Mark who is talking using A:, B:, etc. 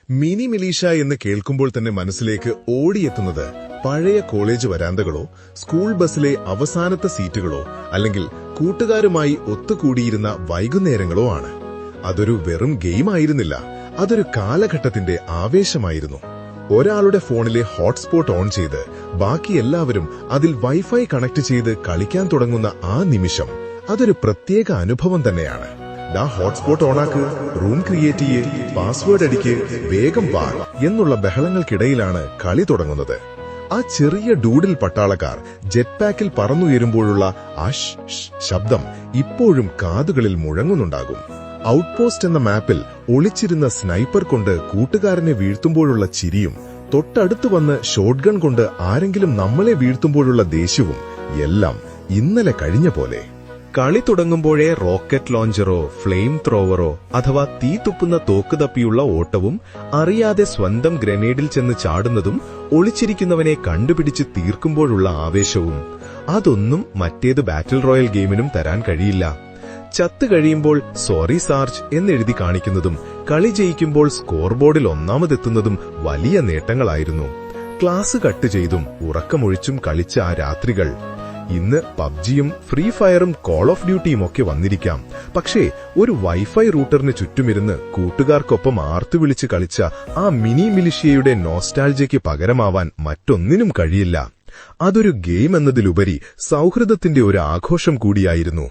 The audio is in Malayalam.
A: മിനി മിലീഷ എന്ന് കേൾക്കുമ്പോൾ തന്നെ മനസ്സിലേക്ക് ഓടിയെത്തുന്നത് പഴയ കോളേജ് വരാന്തകളോ സ്കൂൾ ബസ്സിലെ അവസാനത്തെ സീറ്റുകളോ അല്ലെങ്കിൽ കൂട്ടുകാരുമായി ഒത്തുകൂടിയിരുന്ന വൈകുന്നേരങ്ങളോ ആണ്. അതൊരു വെറും ഗെയിം ആയിരുന്നില്ല, അതൊരു കാലഘട്ടത്തിന്റെ ആവേശമായിരുന്നു. ഒരാളുടെ ഫോണിലെ ഹോട്ട്സ്പോട്ട് ഓൺ ചെയ്ത് ബാക്കി എല്ലാവരും അതിൽ വൈഫൈ കണക്ട് ചെയ്ത് കളിക്കാൻ തുടങ്ങുന്ന ആ നിമിഷം അതൊരു പ്രത്യേക അനുഭവം തന്നെയാണ്. ഹോട്ട്സ്പോട്ട് ഓണാക്ക്, റൂം ക്രിയേറ്റ് ചെയ്യ്, പാസ്വേഡ് അടിക്ക്, വേഗം വാ എന്നുള്ള ബഹളങ്ങൾക്കിടയിലാണ് കളി തുടങ്ങുന്നത്. ആ ചെറിയ ഡൂഡിൽ പട്ടാളക്കാർ ജെറ്റ് പാക്കിൽ പറന്നുയരുമ്പോഴുള്ള ആ ശബ്ദം ഇപ്പോഴും കാതുകളിൽ മുഴങ്ങുന്നുണ്ടാകും. ഔട്ട്പോസ്റ്റ് എന്ന മാപ്പിൽ ഒളിച്ചിരുന്ന സ്നൈപ്പർ കൊണ്ട് കൂട്ടുകാരനെ വീഴ്ത്തുമ്പോഴുള്ള ചിരിയും, തൊട്ടടുത്ത് വന്ന് ഷോട്ട്ഗൺ കൊണ്ട് ആരെങ്കിലും നമ്മളെ വീഴ്ത്തുമ്പോഴുള്ള ദേഷ്യവും എല്ലാം ഇന്നലെ കഴിഞ്ഞ പോലെ. കളി തുടങ്ങുമ്പോഴേ റോക്കറ്റ് ലോഞ്ചറോ ഫ്ലെയിം ത്രോവറോ അഥവാ തീ തുപ്പുന്ന തോക്ക് തപ്പിയുള്ള ഓട്ടവും, അറിയാതെ സ്വന്തം ഗ്രനേഡിൽ ചെന്ന് ചാടുന്നതും, ഒളിച്ചിരിക്കുന്നവനെ കണ്ടുപിടിച്ച് തീർക്കുമ്പോഴുള്ള ആവേശവും അതൊന്നും മറ്റേത് ബാറ്റിൽ റോയൽ ഗെയിമിനും തരാൻ കഴിയില്ല. ചത്ത് കഴിയുമ്പോൾ സോറി സാർജ് എന്നെഴുതി കാണിക്കുന്നതും കളി ജയിക്കുമ്പോൾ സ്കോർ ബോർഡിൽ ഒന്നാമതെത്തുന്നതും വലിയ നേട്ടങ്ങളായിരുന്നു. ക്ലാസ് കട്ട് ചെയ്തും ഉറക്കമൊഴിച്ചും കളിച്ച ആ രാത്രികൾ. ഇന്ന് പബ്ജിയും ഫ്രീ ഫയറും കോൾ ഓഫ് ഡ്യൂട്ടിയും ഒക്കെ വന്നിരിക്കാം, പക്ഷേ ഒരു വൈഫൈ റൂട്ടറിന് ചുറ്റുമിരുന്ന് കൂട്ടുകാർക്കൊപ്പം ആർത്തുവിളിച്ച് കളിച്ച ആ മിനി മിലിഷ്യയുടെ നോസ്റ്റാൾജിയയ്ക്ക് പകരമാവാൻ മറ്റൊന്നിനും കഴിയില്ല. അതൊരു ഗെയിം എന്നതിലുപരി സൗഹൃദത്തിന്റെ ഒരു ആഘോഷം കൂടിയായിരുന്നു.